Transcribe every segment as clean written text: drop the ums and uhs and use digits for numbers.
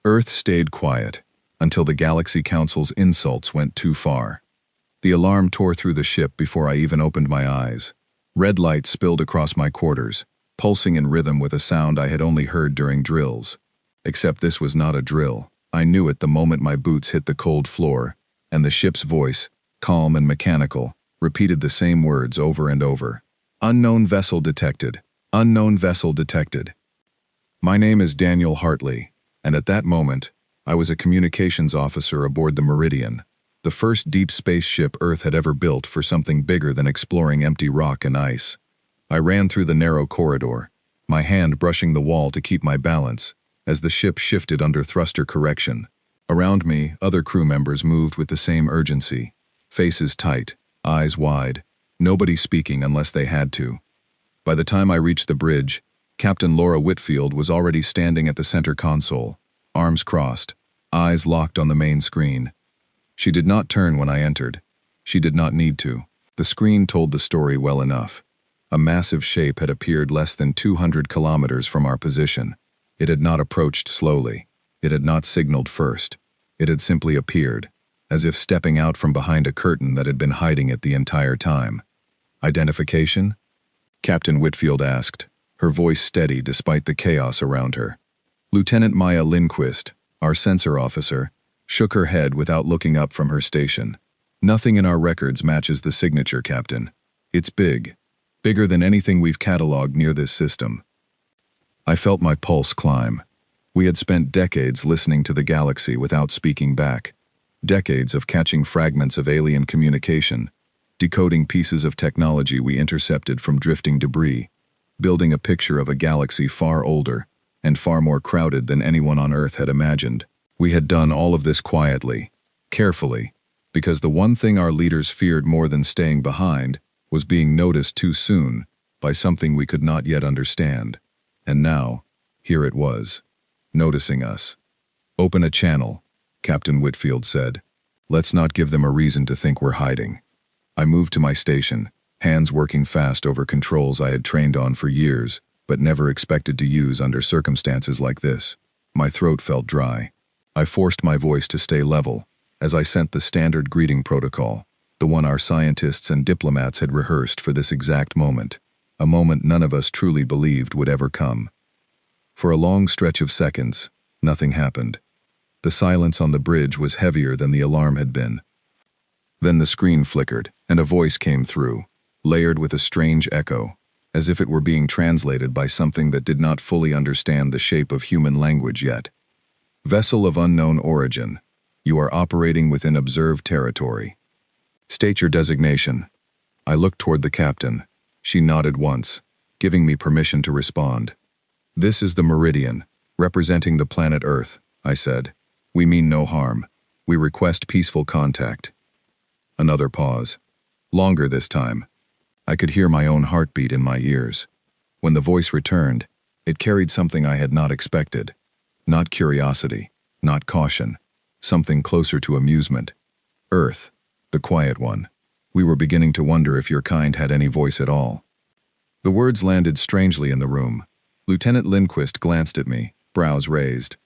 Earth stayed quiet, until the Galaxy Council's insults went too far. The alarm tore through the ship before I even opened my eyes. Red light spilled across my quarters, pulsing in rhythm with a sound I had only heard during drills. Except this was not a drill. I knew it the moment my boots hit the cold floor, and the ship's voice, calm and mechanical, repeated the same words over and over. Unknown vessel detected. Unknown vessel detected. My name is Daniel Hartley, and at that moment, I was a communications officer aboard the Meridian, the first deep space ship Earth had ever built for something bigger than exploring empty rock and ice. I ran through the narrow corridor, my hand brushing the wall to keep my balance, as the ship shifted under thruster correction. Around me, other crew members moved with the same urgency, faces tight, eyes wide, nobody speaking unless they had to. By the time I reached the bridge, Captain Laura Whitfield was already standing at the center console, arms crossed, eyes locked on the main screen. She did not turn when I entered. She did not need to. The screen told the story well enough. A massive shape had appeared less than 200 kilometers from our position. It had not approached slowly. It had not signaled first. It had simply appeared, as if stepping out from behind a curtain that had been hiding it the entire time. Identification? Captain Whitfield asked, her voice steady despite the chaos around her. Lieutenant Maya Lindquist, our sensor officer, shook her head without looking up from her station. Nothing in our records matches the signature, Captain. It's big. Bigger than anything we've cataloged near this system. I felt my pulse climb. We had spent decades listening to the galaxy without speaking back. Decades of catching fragments of alien communication, decoding pieces of technology we intercepted from drifting debris, building a picture of a galaxy far older and far more crowded than anyone on Earth had imagined. We had done all of this quietly, carefully, because the one thing our leaders feared more than staying behind was being noticed too soon by something we could not yet understand. And now, here it was, noticing us. Open a channel, Captain Whitfield said. Let's not give them a reason to think we're hiding. I moved to my station, hands working fast over controls I had trained on for years, but never expected to use under circumstances like this. My throat felt dry. I forced my voice to stay level, as I sent the standard greeting protocol, the one our scientists and diplomats had rehearsed for this exact moment, a moment none of us truly believed would ever come. For a long stretch of seconds, nothing happened. The silence on the bridge was heavier than the alarm had been. Then the screen flickered, and a voice came through, layered with a strange echo, as if it were being translated by something that did not fully understand the shape of human language yet. Vessel of unknown origin, you are operating within observed territory. State your designation. I looked toward the captain. She nodded once, giving me permission to respond. This is the Meridian, representing the planet Earth, I said. We mean no harm. We request peaceful contact. Another pause. Longer this time. I could hear my own heartbeat in my ears. When the voice returned, it carried something I had not expected. Not curiosity, not caution, something closer to amusement. Earth, the quiet one. We were beginning to wonder if your kind had any voice at all. The words landed strangely in the room. Lieutenant Lindquist glanced at me, brows raised.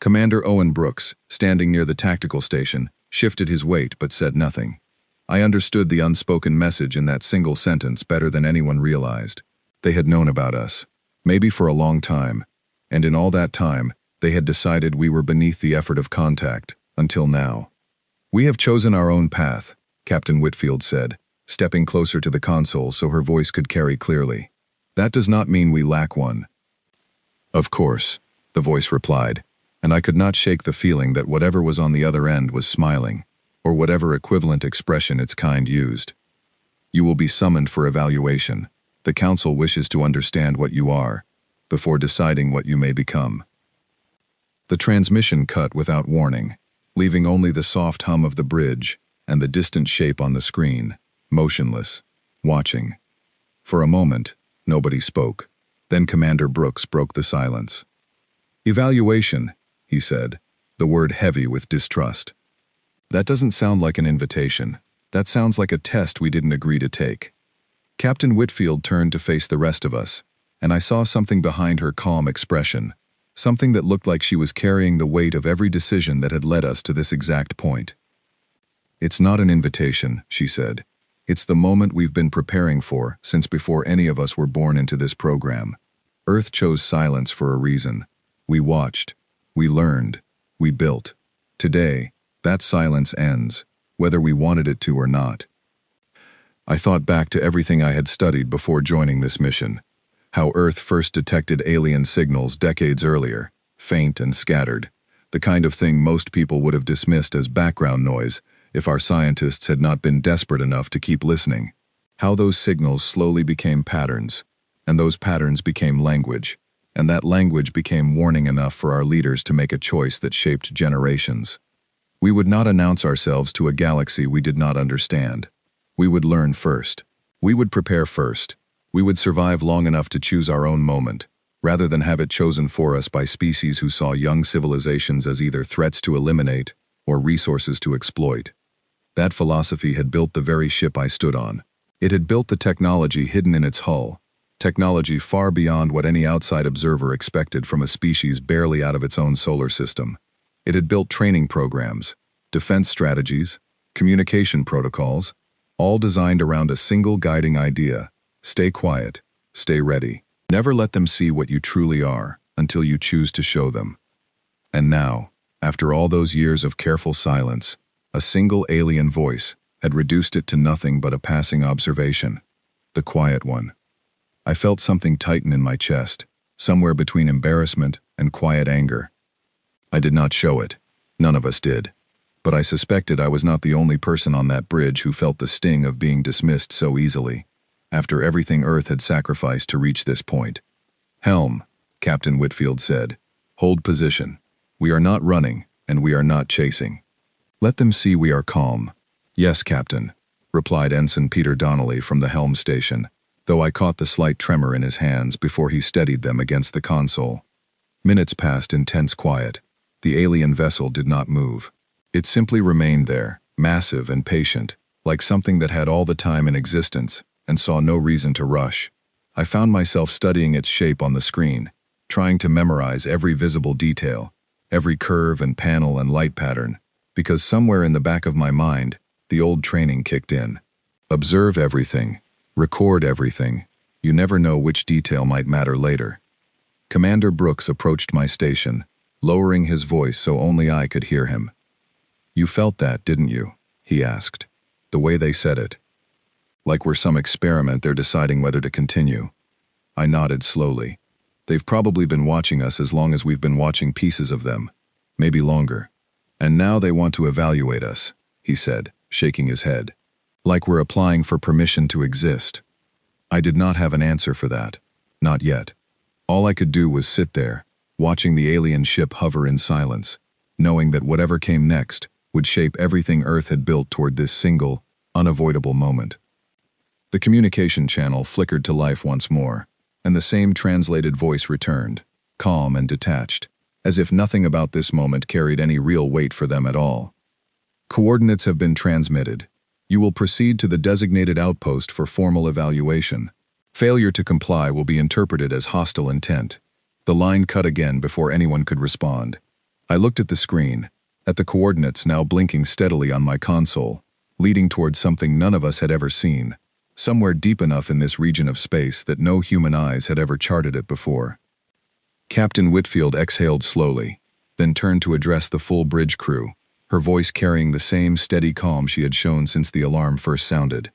Commander Owen Brooks, standing near the tactical station, shifted his weight but said nothing. I understood the unspoken message in that single sentence better than anyone realized. They had known about us, maybe for a long time, and in all that time, they had decided we were beneath the effort of contact, until now. We have chosen our own path, Captain Whitfield said, stepping closer to the console so her voice could carry clearly. That does not mean we lack one. Of course, the voice replied, and I could not shake the feeling that whatever was on the other end was smiling, or whatever equivalent expression its kind used. You will be summoned for evaluation. The Council wishes to understand what you are, before deciding what you may become. The transmission cut without warning, leaving only the soft hum of the bridge and the distant shape on the screen, motionless, watching. For a moment, nobody spoke. Then Commander Brooks broke the silence. Evaluation, he said, the word heavy with distrust. That doesn't sound like an invitation. That sounds like a test we didn't agree to take. Captain Whitfield turned to face the rest of us, and I saw something behind her calm expression. something that looked like she was carrying the weight of every decision that had led us to this exact point. "It's not an invitation," she said. "It's the moment we've been preparing for since before any of us were born into this program. Earth chose silence for a reason. We watched. We learned. We built. Today, that silence ends, whether we wanted it to or not." I thought back to everything I had studied before joining this mission. How Earth first detected alien signals decades earlier, faint and scattered, the kind of thing most people would have dismissed as background noise if our scientists had not been desperate enough to keep listening. How those signals slowly became patterns, and those patterns became language, and that language became warning enough for our leaders to make a choice that shaped generations. We would not announce ourselves to a galaxy we did not understand. We would learn first. We would prepare first. We would survive long enough to choose our own moment, rather than have it chosen for us by species who saw young civilizations as either threats to eliminate or resources to exploit. That philosophy had built the very ship I stood on. It had built the technology hidden in its hull, technology far beyond what any outside observer expected from a species barely out of its own solar system. It had built training programs, defense strategies, communication protocols, all designed around a single guiding idea: stay quiet, stay ready. Never let them see what you truly are until you choose to show them. And now, after all those years of careful silence, a single alien voice had reduced it to nothing but a passing observation. The quiet one. I felt something tighten in my chest, somewhere between embarrassment and quiet anger. I did not show it. None of us did. But I suspected I was not the only person on that bridge who felt the sting of being dismissed so easily, after everything Earth had sacrificed to reach this point. "Helm," Captain Whitfield said. "Hold position. We are not running, and we are not chasing. Let them see we are calm." "Yes, Captain," replied Ensign Peter Donnelly from the helm station, though I caught the slight tremor in his hands before he steadied them against the console. Minutes passed in tense quiet. The alien vessel did not move. It simply remained there, massive and patient, like something that had all the time in existence and saw no reason to rush. I found myself studying its shape on the screen, trying to memorize every visible detail, every curve and panel and light pattern, because somewhere in the back of my mind, the old training kicked in. Observe everything, record everything. You never know which detail might matter later. Commander Brooks approached my station, lowering his voice so only I could hear him. "You felt that, didn't you?" he asked. "The way they said it. Like we're some experiment they're deciding whether to continue." I nodded slowly. "They've probably been watching us as long as we've been watching pieces of them, maybe longer. And now they want to evaluate us," he said, shaking his head. "Like we're applying for permission to exist." I did not have an answer for that. Not yet. All I could do was sit there, watching the alien ship hover in silence, knowing that whatever came next would shape everything Earth had built toward this single, unavoidable moment. The communication channel flickered to life once more, and the same translated voice returned, calm and detached, as if nothing about this moment carried any real weight for them at all. "Coordinates have been transmitted. You will proceed to the designated outpost for formal evaluation. Failure to comply will be interpreted as hostile intent." The line cut again before anyone could respond. I looked at the screen, at the coordinates now blinking steadily on my console, leading towards something none of us had ever seen, somewhere deep enough in this region of space that no human eyes had ever charted it before. Captain Whitfield exhaled slowly, then turned to address the full bridge crew, her voice carrying the same steady calm she had shown since the alarm first sounded.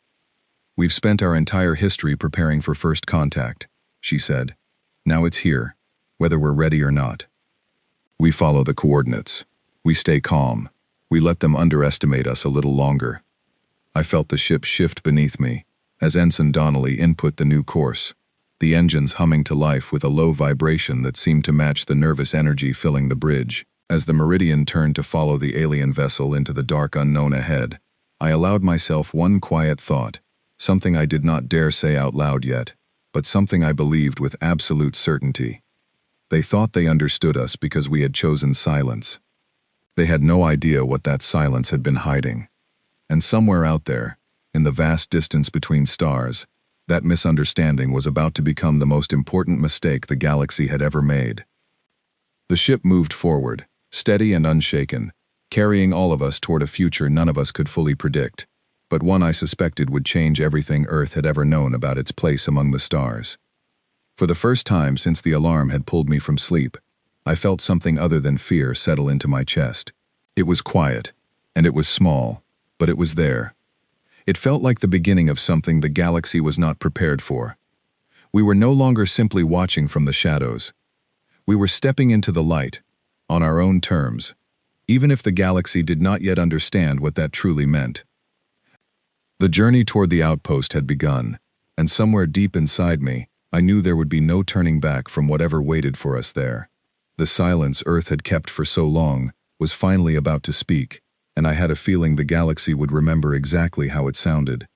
"We've spent our entire history preparing for first contact," she said. "Now it's here, whether we're ready or not. We follow the coordinates. We stay calm. We let them underestimate us a little longer." I felt the ship shift beneath me as Ensign Donnelly input the new course, the engines humming to life with a low vibration that seemed to match the nervous energy filling the bridge. As the meridian turned to follow the alien vessel into the dark unknown ahead, I allowed myself one quiet thought, something I did not dare say out loud yet, but something I believed with absolute certainty. They thought they understood us because we had chosen silence. They had no idea what that silence had been hiding. And somewhere out there, in the vast distance between stars, that misunderstanding was about to become the most important mistake the galaxy had ever made. The ship moved forward, steady and unshaken, carrying all of us toward a future none of us could fully predict, but one I suspected would change everything Earth had ever known about its place among the stars. For the first time since the alarm had pulled me from sleep, I felt something other than fear settle into my chest. It was quiet, and it was small, but it was there. It felt like the beginning of something the galaxy was not prepared for. We were no longer simply watching from the shadows. We were stepping into the light, on our own terms, even if the galaxy did not yet understand what that truly meant. The journey toward the outpost had begun, and somewhere deep inside me, I knew there would be no turning back from whatever waited for us there. The silence Earth had kept for so long was finally about to speak, and I had a feeling the galaxy would remember exactly how it sounded.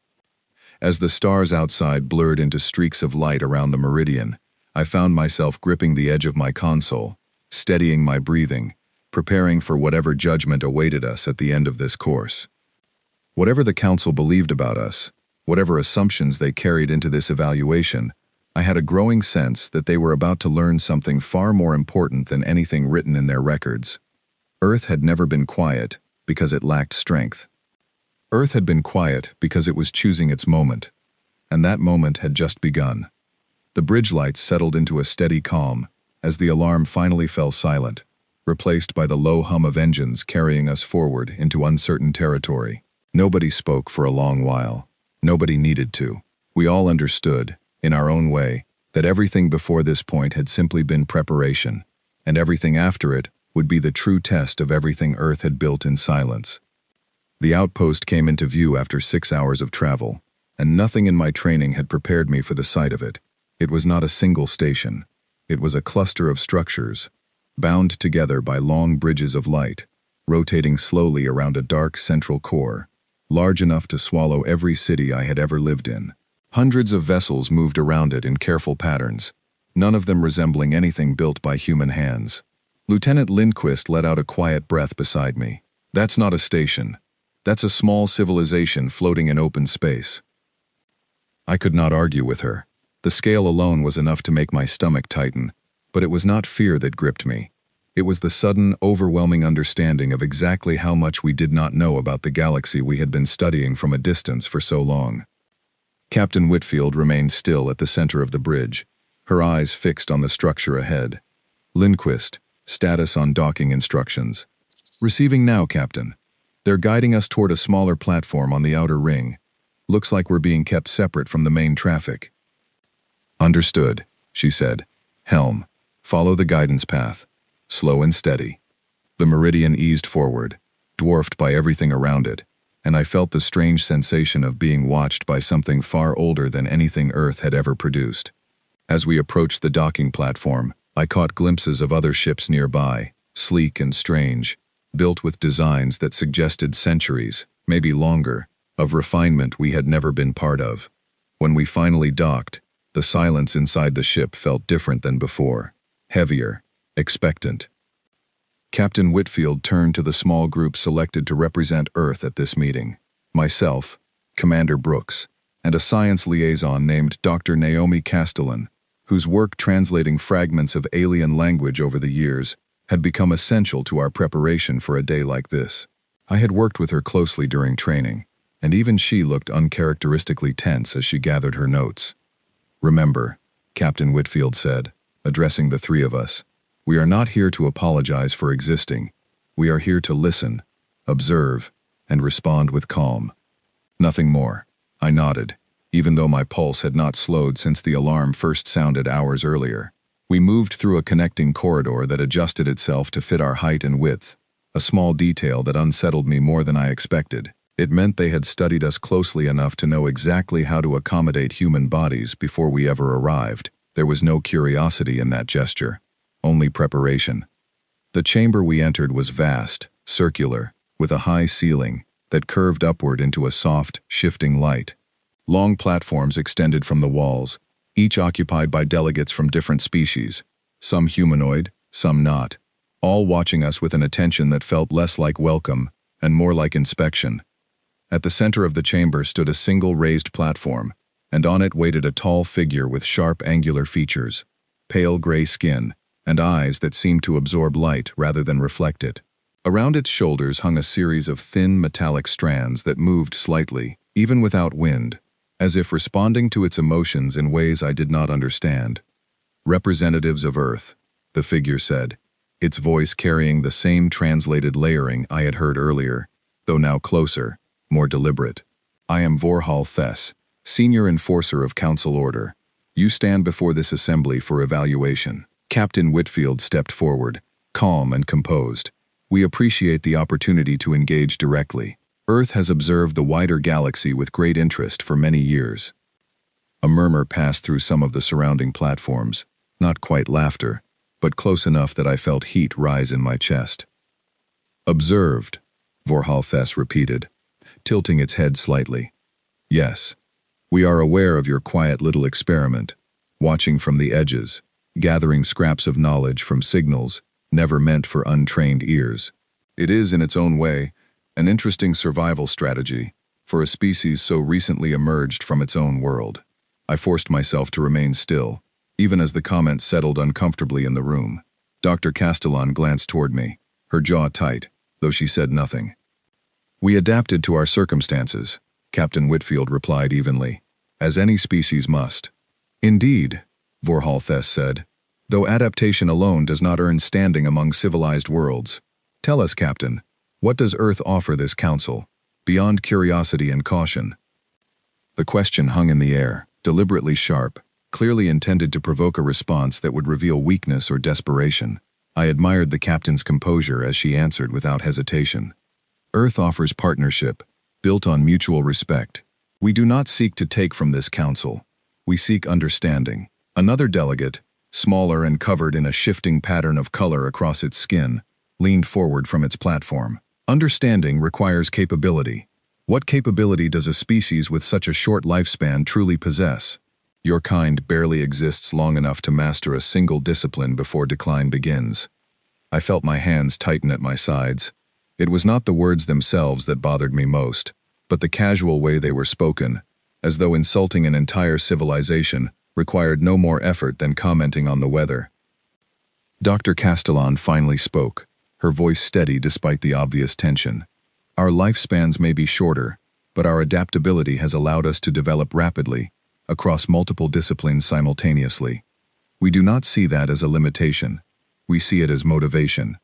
As the stars outside blurred into streaks of light around the meridian, I found myself gripping the edge of my console, steadying my breathing, preparing for whatever judgment awaited us at the end of this course. Whatever the council believed about us, whatever assumptions they carried into this evaluation, I had a growing sense that they were about to learn something far more important than anything written in their records. Earth had never been quiet because it lacked strength. Earth had been quiet because it was choosing its moment, and that moment had just begun. The bridge lights settled into a steady calm as the alarm finally fell silent, replaced by the low hum of engines carrying us forward into uncertain territory. Nobody spoke for a long while. Nobody needed to. We all understood, in our own way, that everything before this point had simply been preparation, and everything after it would be the true test of everything Earth had built in silence. The outpost came into view after 6 hours of travel, and nothing in my training had prepared me for the sight of it. It was not a single station. It was a cluster of structures, bound together by long bridges of light, rotating slowly around a dark central core, large enough to swallow every city I had ever lived in. Hundreds of vessels moved around it in careful patterns, none of them resembling anything built by human hands. Lieutenant Lindquist let out a quiet breath beside me. That's not a station. That's a small civilization floating in open space. I could not argue with her. The scale alone was enough to make my stomach tighten, but it was not fear that gripped me. It was the sudden, overwhelming understanding of exactly how much we did not know about the galaxy we had been studying from a distance for so long. Captain Whitfield remained still at the center of the bridge, her eyes fixed on the structure ahead. Lindquist, status on docking instructions. Receiving now, Captain. They're guiding us toward a smaller platform on the outer ring. Looks like we're being kept separate from the main traffic. Understood, she said. Helm, follow the guidance path. Slow and steady. The meridian eased forward, dwarfed by everything around it, and I felt the strange sensation of being watched by something far older than anything Earth had ever produced. As we approached the docking platform, I caught glimpses of other ships nearby, sleek and strange, built with designs that suggested centuries, maybe longer, of refinement we had never been part of. When we finally docked, the silence inside the ship felt different than before, heavier, expectant. Captain Whitfield turned to the small group selected to represent Earth at this meeting. Myself, Commander Brooks, and a science liaison named Dr. Naomi Castellan, whose work translating fragments of alien language over the years had become essential to our preparation for a day like this. I had worked with her closely during training, and even she looked uncharacteristically tense as she gathered her notes. Remember, Captain Whitfield said, addressing the three of us, we are not here to apologize for existing. We are here to listen, observe, and respond with calm. Nothing more. I nodded, even though my pulse had not slowed since the alarm first sounded hours earlier. We moved through a connecting corridor that adjusted itself to fit our height and width, a small detail that unsettled me more than I expected. It meant they had studied us closely enough to know exactly how to accommodate human bodies before we ever arrived. There was no curiosity in that gesture, only preparation. The chamber we entered was vast, circular, with a high ceiling that curved upward into a soft, shifting light. Long platforms extended from the walls, each occupied by delegates from different species, some humanoid, some not, all watching us with an attention that felt less like welcome and more like inspection. At the center of the chamber stood a single raised platform, and on it waited a tall figure with sharp angular features, pale gray skin, and eyes that seemed to absorb light rather than reflect it. Around its shoulders hung a series of thin metallic strands that moved slightly, even without wind, as if responding to its emotions in ways I did not understand. Representatives of Earth, the figure said, its voice carrying the same translated layering I had heard earlier, though now closer, more deliberate. I am Vorhal Thess, Senior Enforcer of Council Order. You stand before this assembly for evaluation. Captain Whitfield stepped forward, calm and composed. We appreciate the opportunity to engage directly. Earth has observed the wider galaxy with great interest for many years. A murmur passed through some of the surrounding platforms, not quite laughter, but close enough that I felt heat rise in my chest. Observed, Vorhal Thess repeated, tilting its head slightly. Yes, we are aware of your quiet little experiment, watching from the edges, gathering scraps of knowledge from signals never meant for untrained ears. It is, in its own way, an interesting survival strategy for a species so recently emerged from its own world. I forced myself to remain still, even as the comments settled uncomfortably in the room. Dr. Castellan glanced toward me, her jaw tight, though she said nothing. We adapted to our circumstances, Captain Whitfield replied evenly, as any species must. Indeed, Vorhal Thess said, though adaptation alone does not earn standing among civilized worlds. Tell us, Captain, what does Earth offer this council, beyond curiosity and caution? The question hung in the air, deliberately sharp, clearly intended to provoke a response that would reveal weakness or desperation. I admired the captain's composure as she answered without hesitation. Earth offers partnership, built on mutual respect. We do not seek to take from this council. We seek understanding. Another delegate, smaller and covered in a shifting pattern of color across its skin, leaned forward from its platform. Understanding requires capability. What capability does a species with such a short lifespan truly possess? Your kind barely exists long enough to master a single discipline before decline begins. I felt my hands tighten at my sides. It was not the words themselves that bothered me most, but the casual way they were spoken, as though insulting an entire civilization required no more effort than commenting on the weather. Dr. Castellan finally spoke, her voice steady despite the obvious tension. Our lifespans may be shorter, but our adaptability has allowed us to develop rapidly, across multiple disciplines simultaneously. We do not see that as a limitation. We see it as motivation.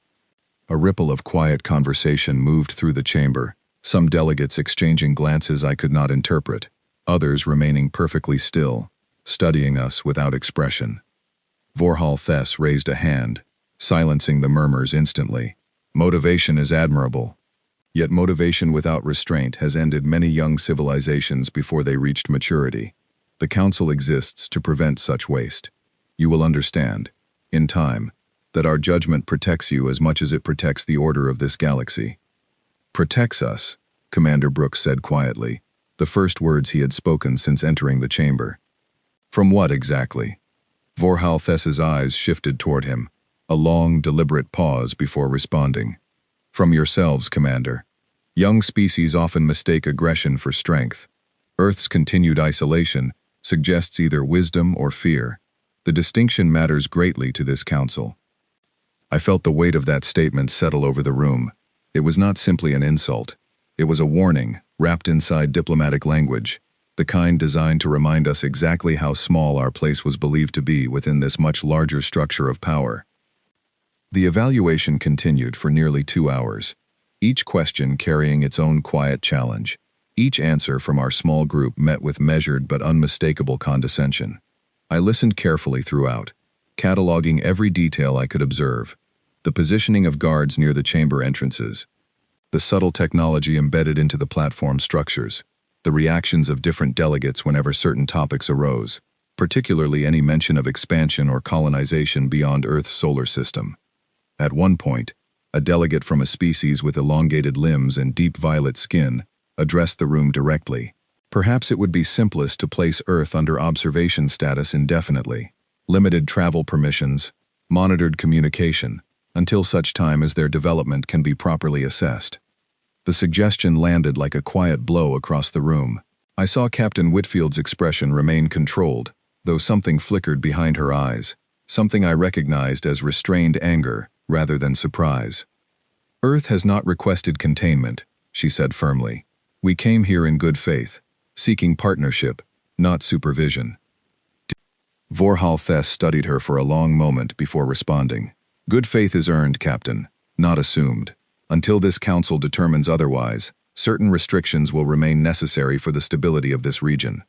A ripple of quiet conversation moved through the chamber, some delegates exchanging glances I could not interpret, others remaining perfectly still, studying us without expression. Vorhal Thess raised a hand, silencing the murmurs instantly. Motivation is admirable. Yet motivation without restraint has ended many young civilizations before they reached maturity. The Council exists to prevent such waste. You will understand, in time, that our judgment protects you as much as it protects the order of this galaxy. Protects us, Commander Brooks said quietly, the first words he had spoken since entering the chamber. From what exactly? Vorhal Thess's eyes shifted toward him, a long, deliberate pause before responding. From yourselves, Commander. Young species often mistake aggression for strength. Earth's continued isolation suggests either wisdom or fear. The distinction matters greatly to this council. I felt the weight of that statement settle over the room. It was not simply an insult. It was a warning, wrapped inside diplomatic language, the kind designed to remind us exactly how small our place was believed to be within this much larger structure of power. The evaluation continued for nearly 2 hours, each question carrying its own quiet challenge. Each answer from our small group met with measured but unmistakable condescension. I listened carefully throughout, cataloging every detail I could observe. The positioning of guards near the chamber entrances, the subtle technology embedded into the platform structures, the reactions of different delegates whenever certain topics arose, particularly any mention of expansion or colonization beyond Earth's solar system. At one point, a delegate from a species with elongated limbs and deep violet skin addressed the room directly. Perhaps it would be simplest to place Earth under observation status indefinitely, limited travel permissions, monitored communication, until such time as their development can be properly assessed. The suggestion landed like a quiet blow across the room. I saw Captain Whitfield's expression remain controlled, though something flickered behind her eyes, something I recognized as restrained anger rather than surprise. "Earth has not requested containment," she said firmly. "We came here in good faith, seeking partnership, not supervision." Vorhal Thess studied her for a long moment before responding. "Good faith is earned, Captain, not assumed. Until this council determines otherwise, certain restrictions will remain necessary for the stability of this region."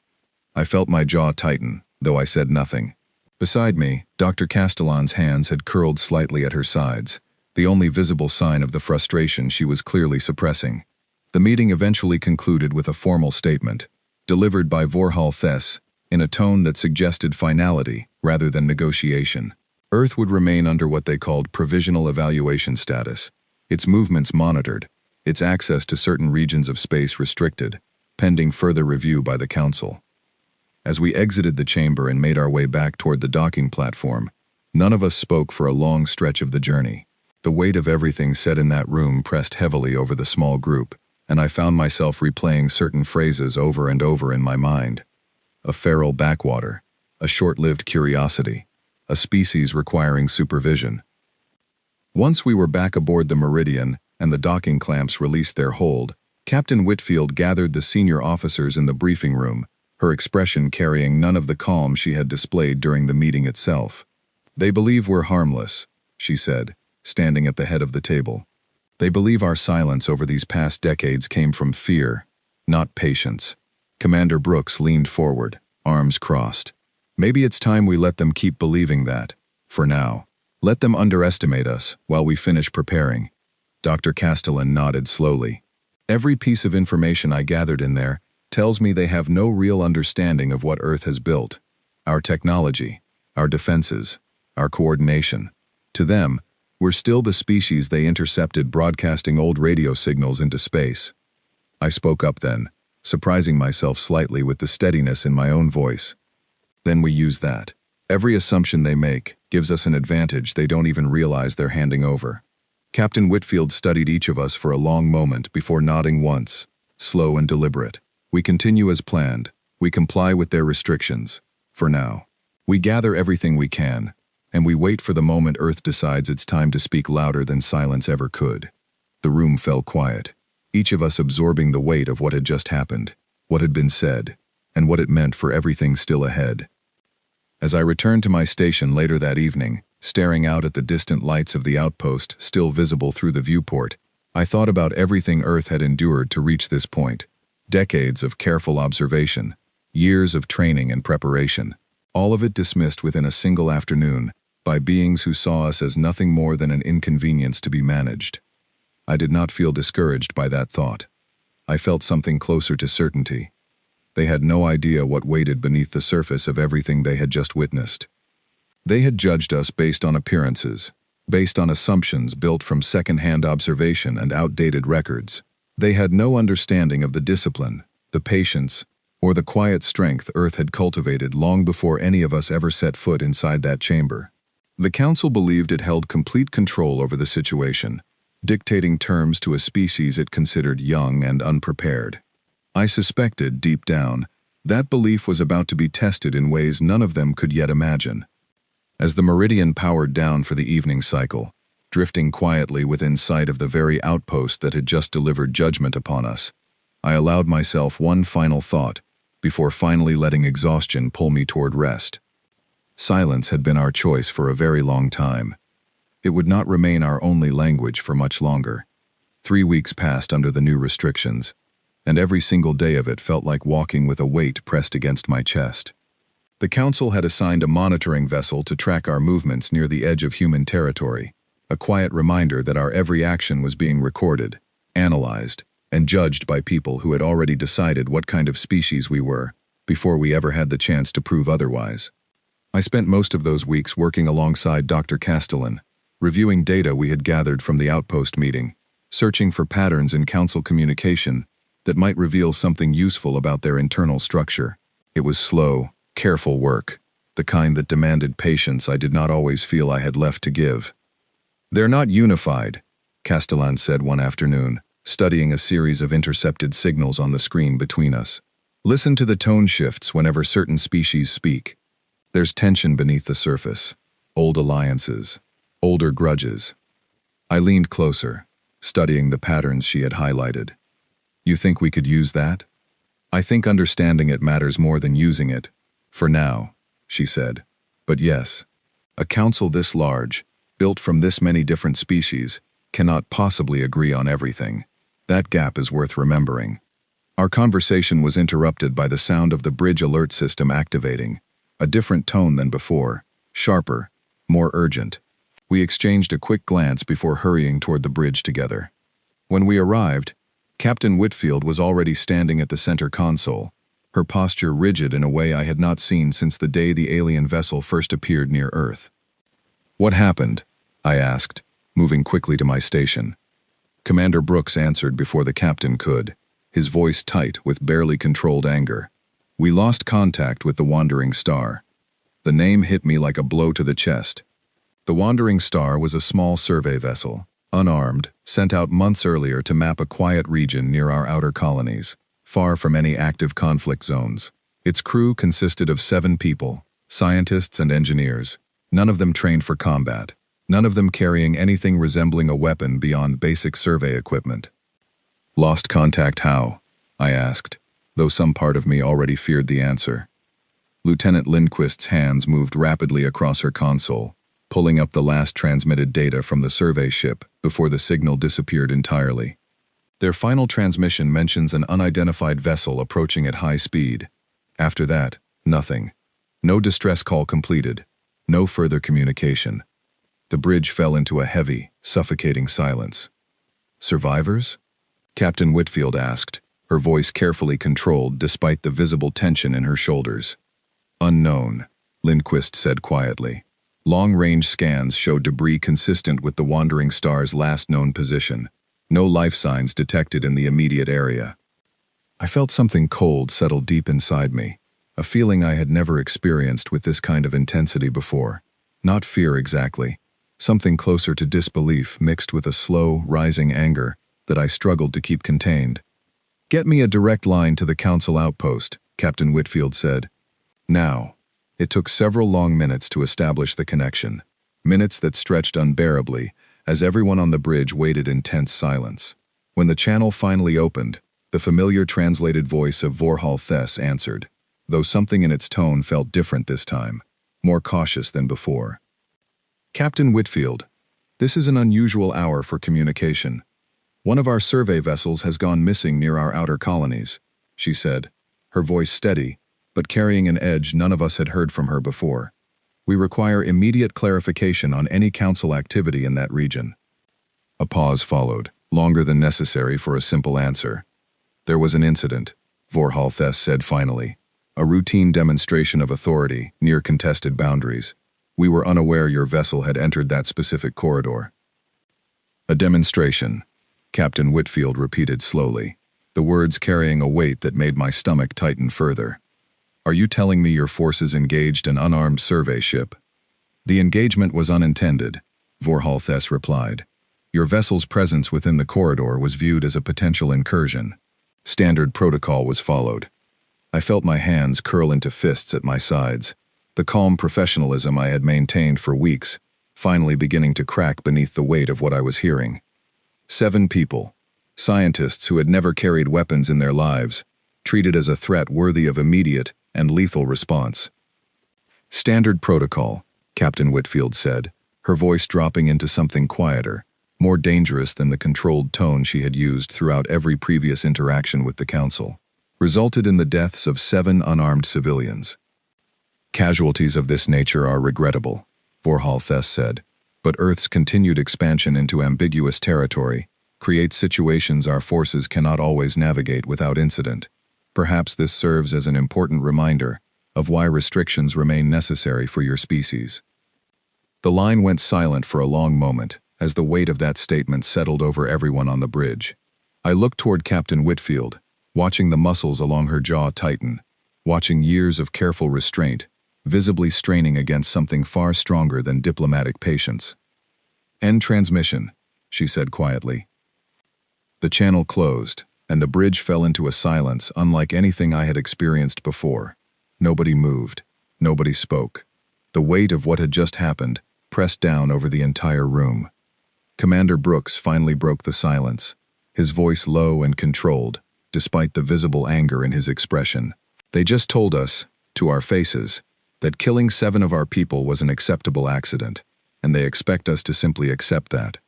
I felt my jaw tighten, though I said nothing. Beside me, Dr. Castellan's hands had curled slightly at her sides, the only visible sign of the frustration she was clearly suppressing. The meeting eventually concluded with a formal statement, delivered by Vorhal Thess, in a tone that suggested finality rather than negotiation. Earth would remain under what they called provisional evaluation status, its movements monitored, its access to certain regions of space restricted, pending further review by the Council. As we exited the chamber and made our way back toward the docking platform, none of us spoke for a long stretch of the journey. The weight of everything said in that room pressed heavily over the small group, and I found myself replaying certain phrases over and over in my mind. A feral backwater, a short-lived curiosity, a species requiring supervision. Once we were back aboard the Meridian and the docking clamps released their hold, Captain Whitfield gathered the senior officers in the briefing room, her expression carrying none of the calm she had displayed during the meeting itself. "They believe we're harmless," she said, standing at the head of the table. "They believe our silence over these past decades came from fear, not patience." Commander Brooks leaned forward, arms crossed. "Maybe it's time we let them keep believing that, for now. Let them underestimate us while we finish preparing." Dr. Castellan nodded slowly. "Every piece of information I gathered in there tells me they have no real understanding of what Earth has built. Our technology, our defenses, our coordination. To them, we're still the species they intercepted broadcasting old radio signals into space." I spoke up then, surprising myself slightly with the steadiness in my own voice. "Then we use that. Every assumption they make gives us an advantage they don't even realize they're handing over." Captain Whitfield studied each of us for a long moment before nodding once, slow and deliberate. "We continue as planned. We comply with their restrictions. For now. We gather everything we can, and we wait for the moment Earth decides it's time to speak louder than silence ever could." The room fell quiet, each of us absorbing the weight of what had just happened, what had been said, and what it meant for everything still ahead. As I returned to my station later that evening, staring out at the distant lights of the outpost still visible through the viewport, I thought about everything Earth had endured to reach this point. Decades of careful observation, years of training and preparation, all of it dismissed within a single afternoon by beings who saw us as nothing more than an inconvenience to be managed. I did not feel discouraged by that thought. I felt something closer to certainty. They had no idea what waited beneath the surface of everything they had just witnessed. They had judged us based on appearances, based on assumptions built from second-hand observation and outdated records. They had no understanding of the discipline, the patience, or the quiet strength Earth had cultivated long before any of us ever set foot inside that chamber. The Council believed it held complete control over the situation, dictating terms to a species it considered young and unprepared. I suspected, deep down, that belief was about to be tested in ways none of them could yet imagine. As the Meridian powered down for the evening cycle, drifting quietly within sight of the very outpost that had just delivered judgment upon us, I allowed myself one final thought before finally letting exhaustion pull me toward rest. Silence had been our choice for a very long time. It would not remain our only language for much longer. 3 weeks passed under the new restrictions, and every single day of it felt like walking with a weight pressed against my chest. The Council had assigned a monitoring vessel to track our movements near the edge of human territory, a quiet reminder that our every action was being recorded, analyzed, and judged by people who had already decided what kind of species we were, before we ever had the chance to prove otherwise. I spent most of those weeks working alongside Dr. Castellan, reviewing data we had gathered from the outpost meeting, searching for patterns in Council communication that might reveal something useful about their internal structure. It was slow, careful work, the kind that demanded patience I did not always feel I had left to give. "They're not unified," Castellan said one afternoon, studying a series of intercepted signals on the screen between us. "Listen to the tone shifts whenever certain species speak. There's tension beneath the surface. old alliances, older grudges. I leaned closer, studying the patterns she had highlighted. You think we could use that? I think understanding it matters more than using it. For now, she said. But yes, a council this large, built from this many different species, cannot possibly agree on everything. That gap is worth remembering. Our conversation was interrupted by the sound of the bridge alert system activating, a different tone than before, sharper, more urgent. We exchanged a quick glance before hurrying toward the bridge together. When we arrived, Captain Whitfield was already standing at the center console, her posture rigid in a way I had not seen since the day the alien vessel first appeared near Earth. "What happened?" I asked, moving quickly to my station. Commander Brooks answered before the captain could, his voice tight with barely controlled anger. "We lost contact with the Wandering Star." The name hit me like a blow to the chest. The Wandering Star was a small survey vessel, unarmed, sent out months earlier to map a quiet region near our outer colonies, far from any active conflict zones. Its crew consisted of 7 people, scientists and engineers, none of them trained for combat, none of them carrying anything resembling a weapon beyond basic survey equipment. "Lost contact how?" I asked, though some part of me already feared the answer. Lieutenant Lindquist's hands moved rapidly across her console, pulling up the last transmitted data from the survey ship before the signal disappeared entirely. Their final transmission mentions an unidentified vessel approaching at high speed. After that, nothing. No distress call completed. No further communication. The bridge fell into a heavy, suffocating silence. "Survivors?" Captain Whitfield asked, her voice carefully controlled despite the visible tension in her shoulders. "Unknown," Lindquist said quietly. Long-range scans showed debris consistent with the Wandering Star's last known position. No life signs detected in the immediate area. I felt something cold settle deep inside me, a feeling I had never experienced with this kind of intensity before. Not fear exactly, something closer to disbelief mixed with a slow, rising anger that I struggled to keep contained. "Get me a direct line to the council outpost," Captain Whitfield said. Now. It took several long minutes to establish the connection, minutes that stretched unbearably as everyone on the bridge waited in tense silence. When the channel finally opened, the familiar translated voice of Vorhal Thess answered, though something in its tone felt different this time, more cautious than before. "Captain Whitfield, this is an unusual hour for communication. One of our survey vessels has gone missing near our outer colonies," she said, her voice steady, but carrying an edge none of us had heard from her before. "We require immediate clarification on any council activity in that region." A pause followed, longer than necessary for a simple answer. "There was an incident," Vorhal Thess said finally. "A routine demonstration of authority near contested boundaries. We were unaware your vessel had entered that specific corridor." "A demonstration," Captain Whitfield repeated slowly, the words carrying a weight that made my stomach tighten further. "Are you telling me your forces engaged an unarmed survey ship?" "The engagement was unintended," Vorhal Thess replied. "Your vessel's presence within the corridor was viewed as a potential incursion. Standard protocol was followed." I felt my hands curl into fists at my sides, the calm professionalism I had maintained for weeks, finally beginning to crack beneath the weight of what I was hearing. 7 people, scientists who had never carried weapons in their lives, treated as a threat worthy of immediate and lethal response. "Standard protocol," Captain Whitfield said, her voice dropping into something quieter, more dangerous than the controlled tone she had used throughout every previous interaction with the Council, "resulted in the deaths of 7 unarmed civilians. Casualties of this nature are regrettable," Vorhal Thess said, "but Earth's continued expansion into ambiguous territory creates situations our forces cannot always navigate without incident. Perhaps this serves as an important reminder of why restrictions remain necessary for your species." The line went silent for a long moment as the weight of that statement settled over everyone on the bridge. I looked toward Captain Whitfield, watching the muscles along her jaw tighten, watching years of careful restraint, visibly straining against something far stronger than diplomatic patience. "End transmission," she said quietly. The channel closed, and the bridge fell into a silence unlike anything I had experienced before. Nobody moved. Nobody spoke. The weight of what had just happened pressed down over the entire room. Commander Brooks finally broke the silence, his voice low and controlled, despite the visible anger in his expression. They just told us, to our faces, that killing 7 of our people was an acceptable accident, and they expect us to simply accept that.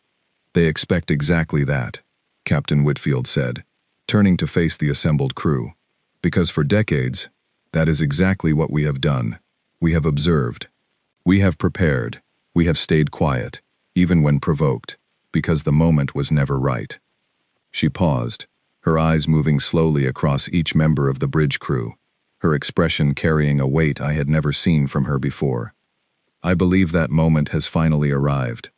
They expect exactly that, Captain Whitfield said, turning to face the assembled crew. Because for decades, that is exactly what we have done. We have observed. We have prepared. We have stayed quiet, even when provoked, because the moment was never right. She paused, her eyes moving slowly across each member of the bridge crew, her expression carrying a weight I had never seen from her before. I believe that moment has finally arrived.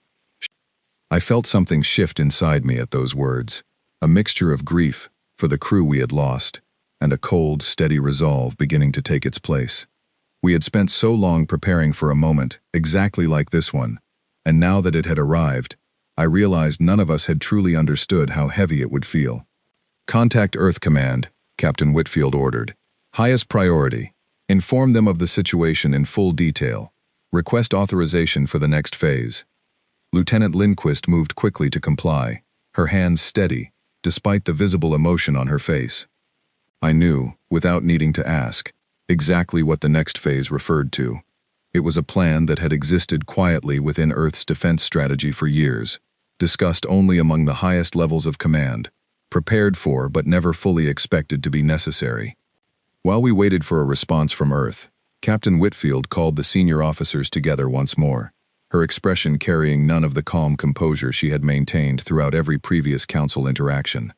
I felt something shift inside me at those words, a mixture of grief for the crew we had lost, and a cold, steady resolve beginning to take its place. We had spent so long preparing for a moment exactly like this one, and now that it had arrived, I realized none of us had truly understood how heavy it would feel. "Contact Earth Command," Captain Whitfield ordered. "Highest priority. Inform them of the situation in full detail. Request authorization for the next phase." Lieutenant Lindquist moved quickly to comply, her hands steady, despite the visible emotion on her face. I knew, without needing to ask, exactly what the next phase referred to. It was a plan that had existed quietly within Earth's defense strategy for years, discussed only among the highest levels of command, prepared for but never fully expected to be necessary. While we waited for a response from Earth, Captain Whitfield called the senior officers together once more, her expression carrying none of the calm composure she had maintained throughout every previous council interaction.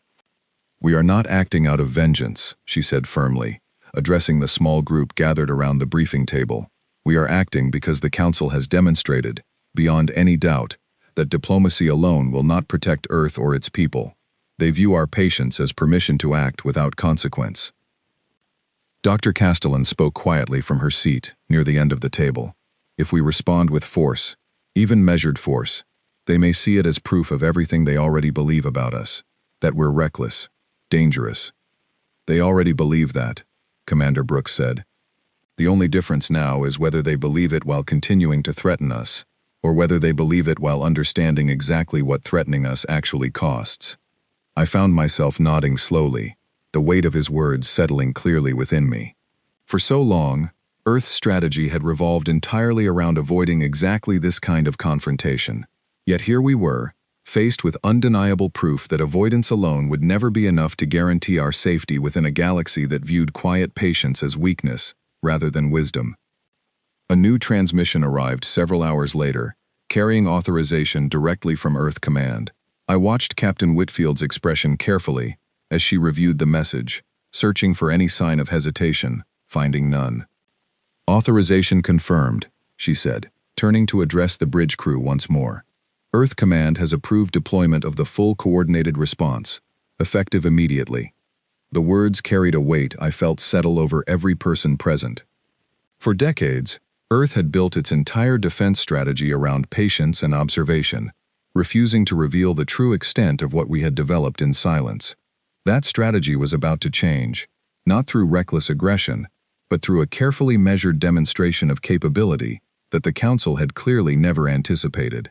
"We are not acting out of vengeance," she said firmly, addressing the small group gathered around the briefing table. "We are acting because the council has demonstrated, beyond any doubt, that diplomacy alone will not protect Earth or its people. They view our patience as permission to act without consequence." Dr. Castellan spoke quietly from her seat near the end of the table. "If we respond with force, even measured force, they may see it as proof of everything they already believe about us, that we're reckless, dangerous. They already believe that," Commander Brooks said. "The only difference now is whether they believe it while continuing to threaten us, or whether they believe it while understanding exactly what threatening us actually costs." I found myself nodding slowly, the weight of his words settling clearly within me. For so long, Earth's strategy had revolved entirely around avoiding exactly this kind of confrontation. Yet here we were, faced with undeniable proof that avoidance alone would never be enough to guarantee our safety within a galaxy that viewed quiet patience as weakness rather than wisdom. A new transmission arrived several hours later, carrying authorization directly from Earth Command. I watched Captain Whitfield's expression carefully as she reviewed the message, searching for any sign of hesitation, finding none. "Authorization confirmed," she said, turning to address the bridge crew once more. "Earth Command has approved deployment of the full coordinated response, effective immediately." The words carried a weight I felt settle over every person present. For decades, Earth had built its entire defense strategy around patience and observation, refusing to reveal the true extent of what we had developed in silence. That strategy was about to change, not through reckless aggression, but through a carefully measured demonstration of capability that the Council had clearly never anticipated.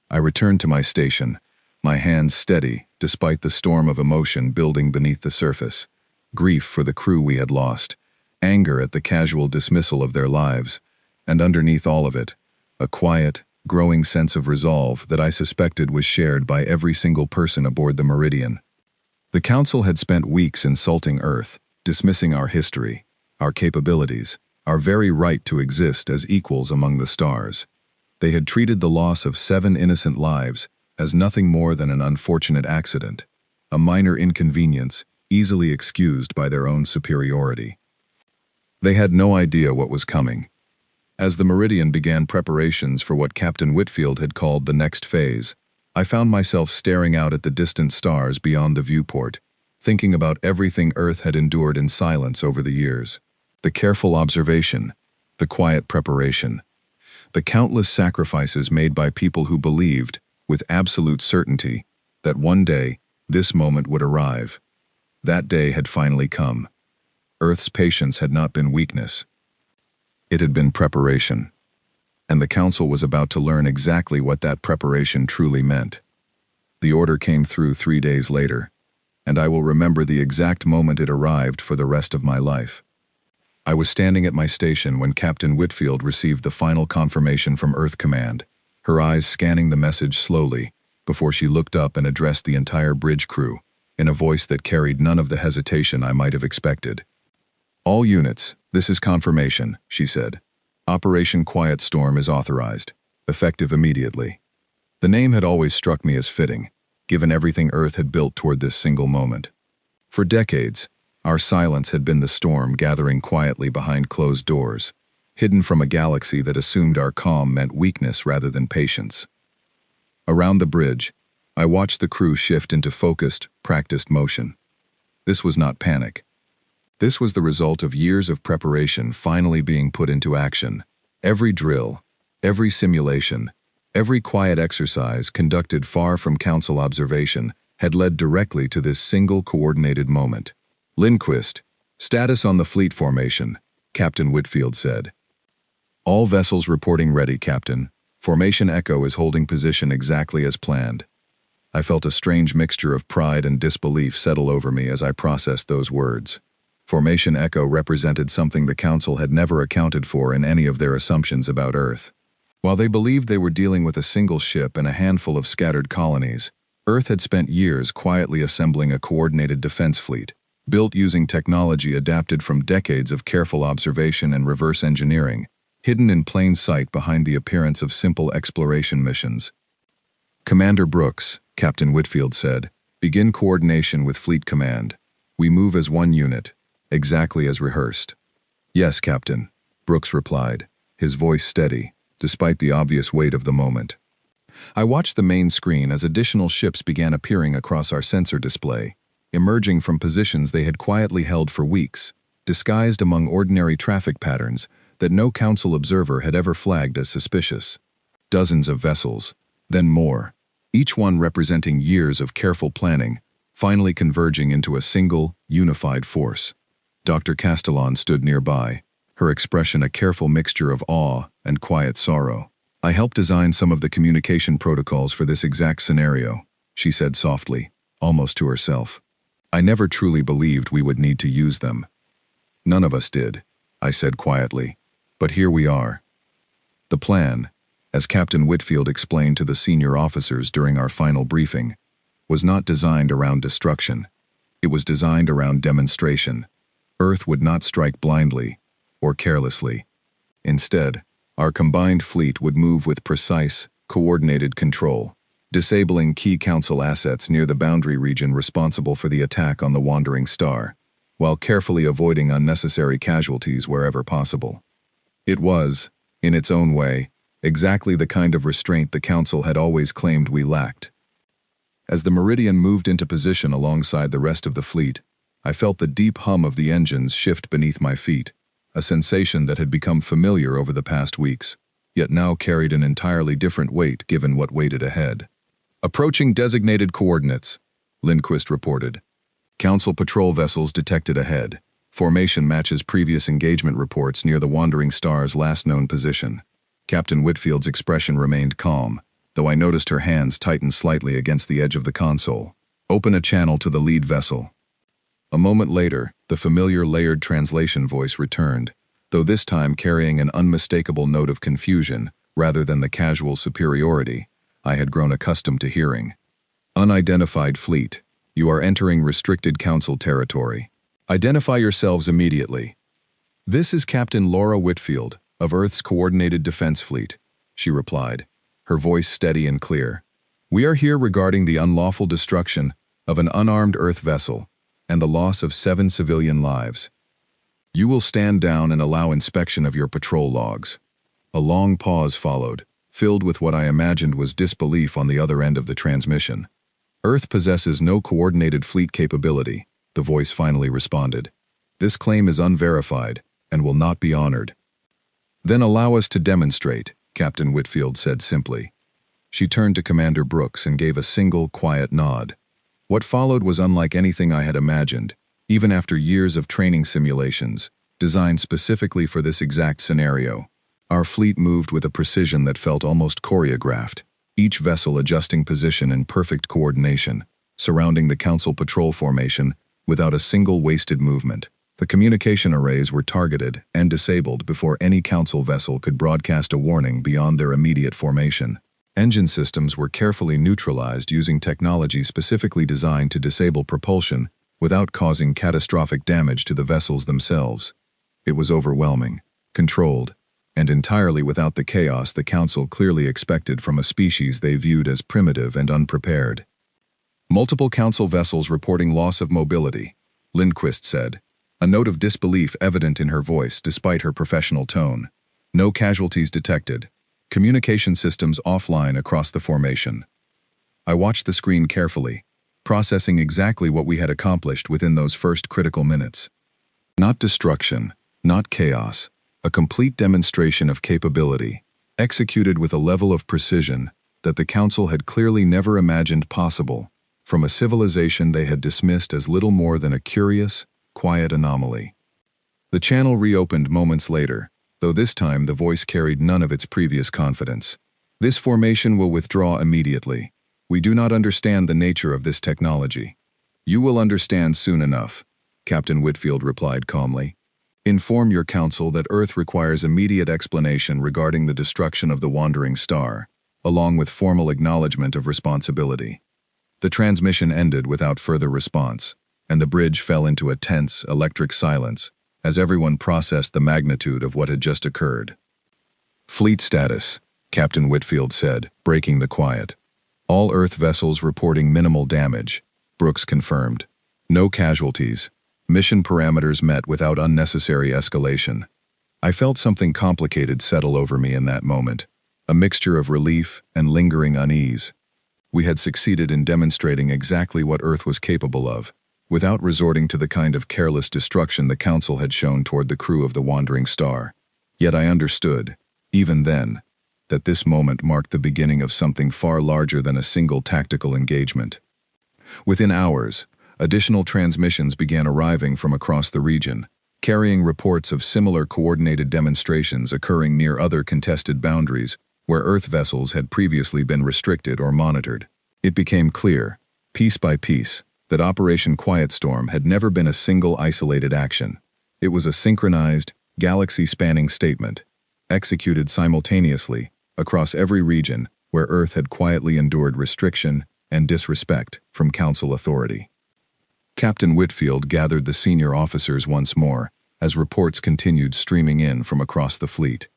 I returned to my station, my hands steady despite the storm of emotion building beneath the surface. Grief for the crew we had lost, anger at the casual dismissal of their lives, and underneath all of it, a quiet, growing sense of resolve that I suspected was shared by every single person aboard the Meridian. The Council had spent weeks insulting Earth, dismissing our history, our capabilities, our very right to exist as equals among the stars. They had treated the loss of 7 innocent lives as nothing more than an unfortunate accident, a minor inconvenience easily excused by their own superiority. They had no idea what was coming. As the Meridian began preparations for what Captain Whitfield had called the next phase, I found myself staring out at the distant stars beyond the viewport, thinking about everything Earth had endured in silence over the years. The careful observation, the quiet preparation, the countless sacrifices made by people who believed, with absolute certainty, that one day this moment would arrive. That day had finally come. Earth's patience had not been weakness. It had been preparation. and the Council was about to learn exactly what that preparation truly meant. The order came through 3 days later, and I will remember the exact moment it arrived for the rest of my life. I was standing at my station when Captain Whitfield received the final confirmation from Earth Command, her eyes scanning the message slowly, before she looked up and addressed the entire bridge crew, in a voice that carried none of the hesitation I might have expected. "All units, this is confirmation," she said. "Operation Quiet Storm is authorized, effective immediately." The name had always struck me as fitting, given everything Earth had built toward this single moment. For decades, our silence had been the storm gathering quietly behind closed doors, hidden from a galaxy that assumed our calm meant weakness rather than patience. Around the bridge, I watched the crew shift into focused, practiced motion. This was not panic. This was the result of years of preparation finally being put into action. Every drill, every simulation, every quiet exercise conducted far from Council observation had led directly to this single coordinated moment. "Lindquist, status on the fleet formation," Captain Whitfield said. "All vessels reporting ready, Captain. Formation Echo is holding position exactly as planned." I felt a strange mixture of pride and disbelief settle over me as I processed those words. Formation Echo represented something the Council had never accounted for in any of their assumptions about Earth. While they believed they were dealing with a single ship and a handful of scattered colonies, Earth had spent years quietly assembling a coordinated defense fleet, built using technology adapted from decades of careful observation and reverse engineering, hidden in plain sight behind the appearance of simple exploration missions. "Commander Brooks," Captain Whitfield said, "begin coordination with Fleet Command. We move as one unit, exactly as rehearsed." "Yes, Captain," Brooks replied, his voice steady, despite the obvious weight of the moment. I watched the main screen as additional ships began appearing across our sensor display, emerging from positions they had quietly held for weeks, disguised among ordinary traffic patterns that no Council observer had ever flagged as suspicious. Dozens of vessels, then more, each one representing years of careful planning, finally converging into a single, unified force. Dr. Castellan stood nearby, her expression a careful mixture of awe and quiet sorrow. "I helped design some of the communication protocols for this exact scenario," she said softly, almost to herself. "I never truly believed we would need to use them." "None of us did," I said quietly, "but here we are." The plan, as Captain Whitfield explained to the senior officers during our final briefing, was not designed around destruction. It was designed around demonstration. Earth would not strike blindly or carelessly. Instead, our combined fleet would move with precise, coordinated control, disabling key Council assets near the boundary region responsible for the attack on the Wandering Star, while carefully avoiding unnecessary casualties wherever possible. It was, in its own way, exactly the kind of restraint the Council had always claimed we lacked. As the Meridian moved into position alongside the rest of the fleet, I felt the deep hum of the engines shift beneath my feet, a sensation that had become familiar over the past weeks, yet now carried an entirely different weight given what waited ahead. "Approaching designated coordinates," Lindquist reported. "Council patrol vessels detected ahead. Formation matches previous engagement reports near the Wandering Star's last known position." Captain Whitfield's expression remained calm, though I noticed her hands tighten slightly against the edge of the console. "Open a channel to the lead vessel." A moment later, the familiar layered translation voice returned, though this time carrying an unmistakable note of confusion rather than the casual superiority I had grown accustomed to hearing. "Unidentified fleet, you are entering restricted Council territory. Identify yourselves immediately." "This is Captain Laura Whitfield, of Earth's Coordinated Defense Fleet," she replied, her voice steady and clear. "We are here regarding the unlawful destruction of an unarmed Earth vessel and the loss of 7 civilian lives. You will stand down and allow inspection of your patrol logs." A long pause followed, filled with what I imagined was disbelief on the other end of the transmission. "Earth possesses no coordinated fleet capability," the voice finally responded. "This claim is unverified and will not be honored." "Then allow us to demonstrate," Captain Whitfield said simply. She turned to Commander Brooks and gave a single, quiet nod. What followed was unlike anything I had imagined, even after years of training simulations, designed specifically for this exact scenario. Our fleet moved with a precision that felt almost choreographed, each vessel adjusting position in perfect coordination, surrounding the Council patrol formation without a single wasted movement. The communication arrays were targeted and disabled before any Council vessel could broadcast a warning beyond their immediate formation. Engine systems were carefully neutralized using technology specifically designed to disable propulsion without causing catastrophic damage to the vessels themselves. It was overwhelming, controlled, and entirely without the chaos the Council clearly expected from a species they viewed as primitive and unprepared. Multiple Council vessels reporting loss of mobility, Lindquist said, a note of disbelief evident in her voice despite her professional tone. No casualties detected. Communication systems offline across the formation. I watched the screen carefully, processing exactly what we had accomplished within those first critical minutes. Not destruction, not chaos, a complete demonstration of capability, executed with a level of precision that the Council had clearly never imagined possible, from a civilization they had dismissed as little more than a curious, quiet anomaly. The channel reopened moments later, though this time the voice carried none of its previous confidence. This formation will withdraw immediately. We do not understand the nature of this technology. You will understand soon enough, Captain Whitfield replied calmly. Inform your Council that Earth requires immediate explanation regarding the destruction of the wandering star, along with formal acknowledgement of responsibility. The transmission ended without further response, and the bridge fell into a tense, electric silence as everyone processed the magnitude of what had just occurred. Fleet status, Captain Whitfield said, breaking the quiet. All Earth vessels reporting minimal damage, Brooks confirmed. No casualties. Mission parameters met without unnecessary escalation. I felt something complicated settle over me in that moment, a mixture of relief and lingering unease. We had succeeded in demonstrating exactly what Earth was capable of, without resorting to the kind of careless destruction the Council had shown toward the crew of the Wandering Star. Yet I understood, even then, that this moment marked the beginning of something far larger than a single tactical engagement. Within hours, additional transmissions began arriving from across the region, carrying reports of similar coordinated demonstrations occurring near other contested boundaries where Earth vessels had previously been restricted or monitored. It became clear, piece by piece, that Operation Quietstorm had never been a single isolated action. It was a synchronized, galaxy-spanning statement, executed simultaneously across every region where Earth had quietly endured restriction and disrespect from Council authority. Captain Whitfield gathered the senior officers once more as reports continued streaming in from across the fleet.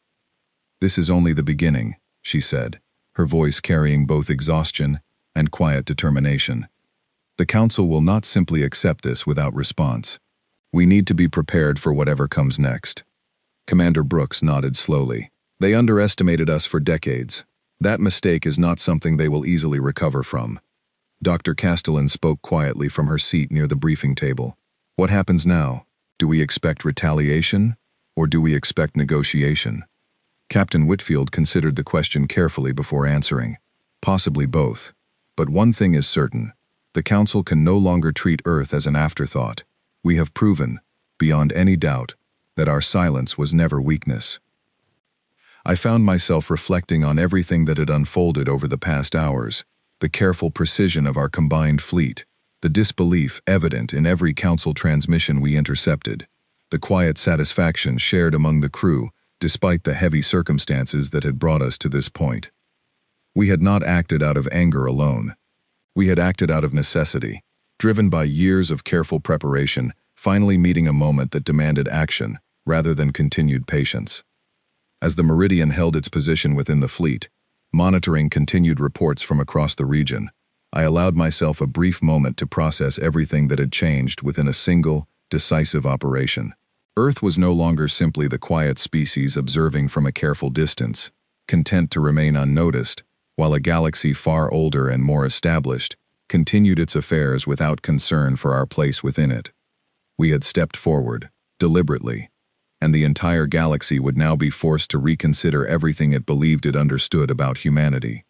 "This is only the beginning," she said, her voice carrying both exhaustion and quiet determination. "The Council will not simply accept this without response. We need to be prepared for whatever comes next." Commander Brooks nodded slowly. "They underestimated us for decades. That mistake is not something they will easily recover from." Dr. Castellan spoke quietly from her seat near the briefing table. "What happens now? Do we expect retaliation, or do we expect negotiation?" Captain Whitfield considered the question carefully before answering. "Possibly both. But one thing is certain. The Council can no longer treat Earth as an afterthought. We have proven, beyond any doubt, that our silence was never weakness." I found myself reflecting on everything that had unfolded over the past hours, the careful precision of our combined fleet, the disbelief evident in every Council transmission we intercepted, the quiet satisfaction shared among the crew despite the heavy circumstances that had brought us to this point. We had not acted out of anger alone. We had acted out of necessity, driven by years of careful preparation, finally meeting a moment that demanded action rather than continued patience. As the Meridian held its position within the fleet, monitoring continued reports from across the region, I allowed myself a brief moment to process everything that had changed within a single, decisive operation. Earth was no longer simply the quiet species observing from a careful distance, content to remain unnoticed, while a galaxy far older and more established continued its affairs without concern for our place within it. We had stepped forward, deliberately, and the entire galaxy would now be forced to reconsider everything it believed it understood about humanity.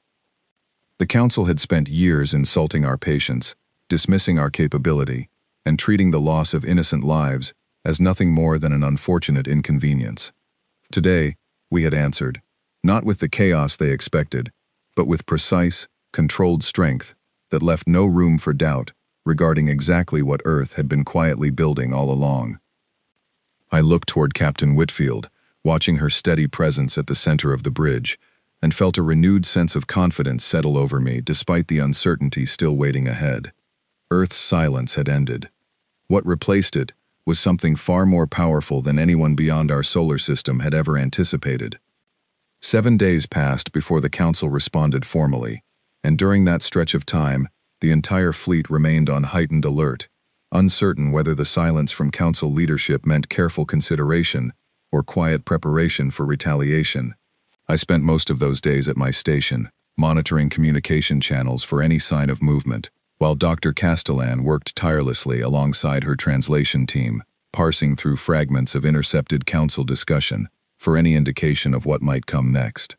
The Council had spent years insulting our patience, dismissing our capability, and treating the loss of innocent lives as nothing more than an unfortunate inconvenience. Today, we had answered, not with the chaos they expected, but with precise, controlled strength that left no room for doubt regarding exactly what Earth had been quietly building all along. I looked toward Captain Whitfield, watching her steady presence at the center of the bridge, and felt a renewed sense of confidence settle over me despite the uncertainty still waiting ahead. Earth's silence had ended. What replaced it was something far more powerful than anyone beyond our solar system had ever anticipated. 7 days passed before the Council responded formally, and during that stretch of time, the entire fleet remained on heightened alert, uncertain whether the silence from Council leadership meant careful consideration or quiet preparation for retaliation. I spent most of those days at my station, monitoring communication channels for any sign of movement, while Dr. Castellan worked tirelessly alongside her translation team, parsing through fragments of intercepted Council discussion for any indication of what might come next.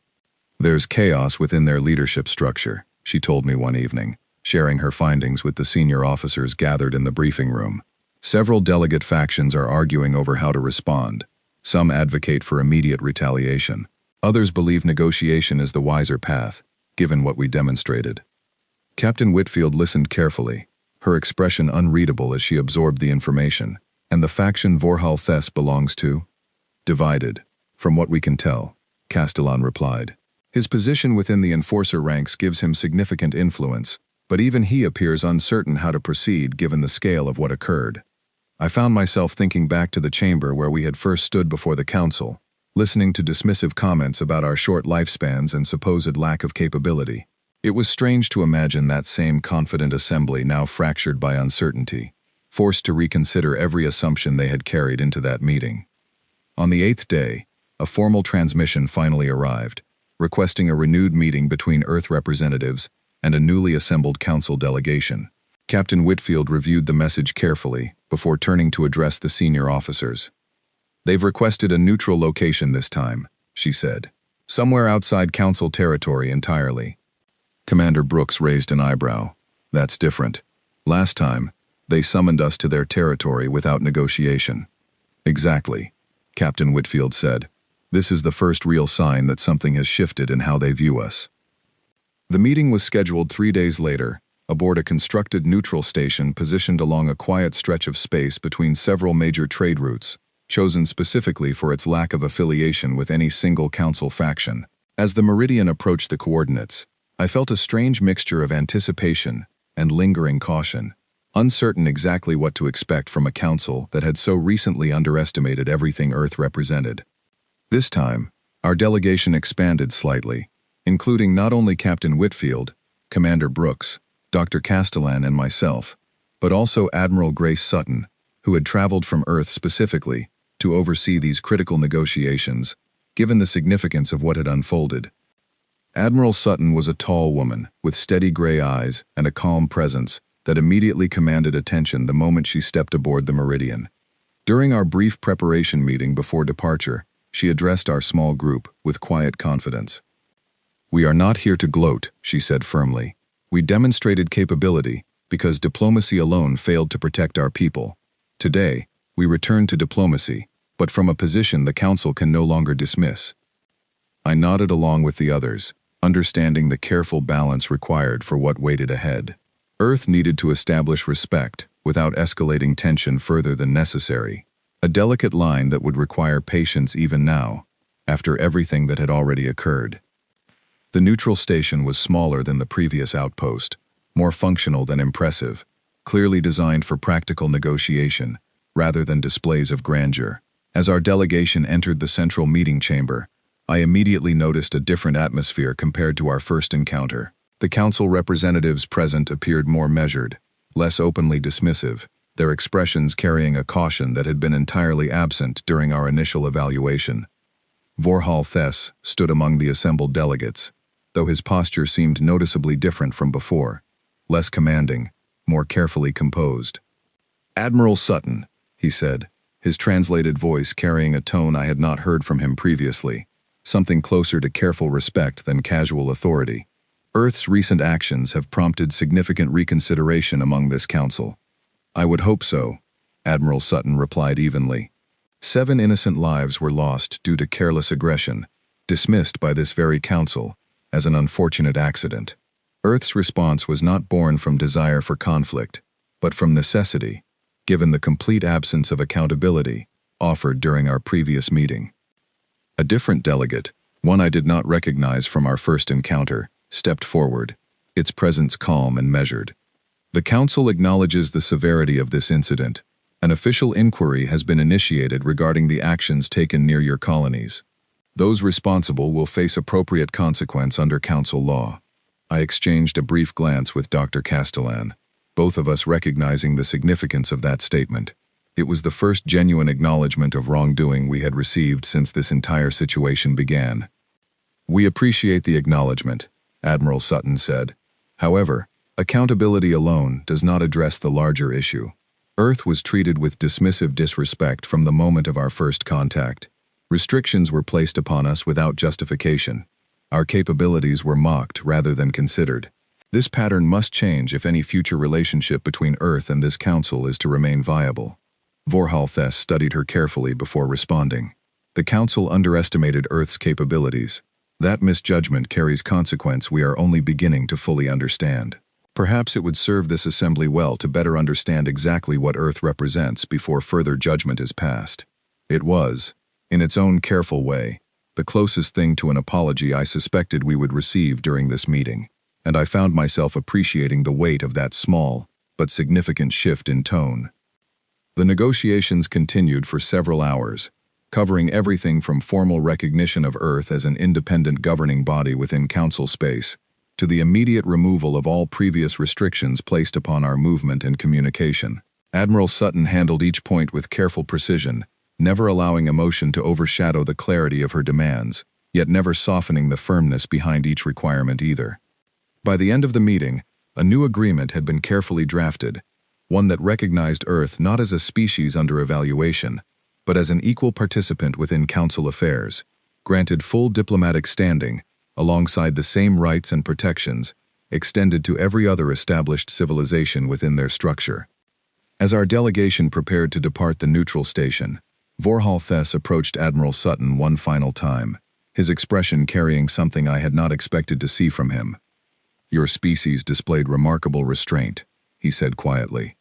"There's chaos within their leadership structure," she told me one evening, sharing her findings with the senior officers gathered in the briefing room. "Several delegate factions are arguing over how to respond. Some advocate for immediate retaliation. Others believe negotiation is the wiser path, given what we demonstrated." Captain Whitfield listened carefully, her expression unreadable as she absorbed the information. "And the faction Vorhal Thess belongs to?" "Divided, from what we can tell," Castellan replied. "His position within the enforcer ranks gives him significant influence, but even he appears uncertain how to proceed given the scale of what occurred." I found myself thinking back to the chamber where we had first stood before the Council, listening to dismissive comments about our short lifespans and supposed lack of capability. It was strange to imagine that same confident assembly now fractured by uncertainty, forced to reconsider every assumption they had carried into that meeting. On the 8th day, a formal transmission finally arrived, requesting a renewed meeting between Earth representatives and a newly assembled Council delegation. Captain Whitfield reviewed the message carefully before turning to address the senior officers. "They've requested a neutral location this time," she said. "Somewhere outside Council territory entirely." Commander Brooks raised an eyebrow. "That's different. Last time, they summoned us to their territory without negotiation." "Exactly," Captain Whitfield said. "This is the first real sign that something has shifted in how they view us." The meeting was scheduled 3 days later, aboard a constructed neutral station positioned along a quiet stretch of space between several major trade routes, chosen specifically for its lack of affiliation with any single Council faction. As the meridian approached the coordinates, I felt a strange mixture of anticipation and lingering caution, uncertain exactly what to expect from a Council that had so recently underestimated everything Earth represented. This time, our delegation expanded slightly, including not only Captain Whitfield, Commander Brooks, Dr. Castellan and myself, but also Admiral Grace Sutton, who had traveled from Earth specifically to oversee these critical negotiations, given the significance of what had unfolded. Admiral Sutton was a tall woman with steady gray eyes and a calm presence that immediately commanded attention the moment she stepped aboard the Meridian. During our brief preparation meeting before departure, she addressed our small group with quiet confidence. "We are not here to gloat," she said firmly. "We demonstrated capability because diplomacy alone failed to protect our people. Today, we return to diplomacy, but from a position the Council can no longer dismiss." I nodded along with the others, understanding the careful balance required for what waited ahead. Earth needed to establish respect without escalating tension further than necessary, a delicate line that would require patience even now, after everything that had already occurred. The neutral station was smaller than the previous outpost, more functional than impressive, clearly designed for practical negotiation, rather than displays of grandeur. As our delegation entered the central meeting chamber, I immediately noticed a different atmosphere compared to our first encounter. The Council representatives present appeared more measured, less openly dismissive, their expressions carrying a caution that had been entirely absent during our initial evaluation. Vorhal Thess stood among the assembled delegates, though his posture seemed noticeably different from before, less commanding, more carefully composed. "Admiral Sutton," he said, his translated voice carrying a tone I had not heard from him previously, something closer to careful respect than casual authority. "Earth's recent actions have prompted significant reconsideration among this Council." "I would hope so," Admiral Sutton replied evenly. 7 innocent lives were lost due to careless aggression, dismissed by this very council as an unfortunate accident. Earth's response was not born from desire for conflict, but from necessity, given the complete absence of accountability offered during our previous meeting. A different delegate, one I did not recognize from our first encounter, stepped forward, its presence calm and measured. The council acknowledges the severity of this incident. An official inquiry has been initiated regarding the actions taken near your colonies. Those responsible will face appropriate consequence under council law. I exchanged a brief glance with Dr. Castellan, both of us recognizing the significance of that statement. It was the first genuine acknowledgement of wrongdoing we had received since this entire situation began. "We appreciate the acknowledgement," Admiral Sutton said. "However, accountability alone does not address the larger issue. Earth was treated with dismissive disrespect from the moment of our first contact. Restrictions were placed upon us without justification. Our capabilities were mocked rather than considered. This pattern must change if any future relationship between Earth and this council is to remain viable." Vorhalthes studied her carefully before responding. "The council underestimated Earth's capabilities. That misjudgment carries consequence we are only beginning to fully understand. Perhaps it would serve this assembly well to better understand exactly what Earth represents before further judgment is passed." It was, in its own careful way, the closest thing to an apology I suspected we would receive during this meeting, and I found myself appreciating the weight of that small but significant shift in tone. The negotiations continued for several hours, covering everything from formal recognition of Earth as an independent governing body within council space, to the immediate removal of all previous restrictions placed upon our movement and communication. Admiral Sutton handled each point with careful precision, never allowing emotion to overshadow the clarity of her demands, yet never softening the firmness behind each requirement either. By the end of the meeting, a new agreement had been carefully drafted, one that recognized Earth not as a species under evaluation, but as an equal participant within council affairs, granted full diplomatic standing, alongside the same rights and protections extended to every other established civilization within their structure. As our delegation prepared to depart the neutral station, Vorhalthes approached Admiral Sutton one final time, his expression carrying something I had not expected to see from him. "Your species displayed remarkable restraint," he said quietly.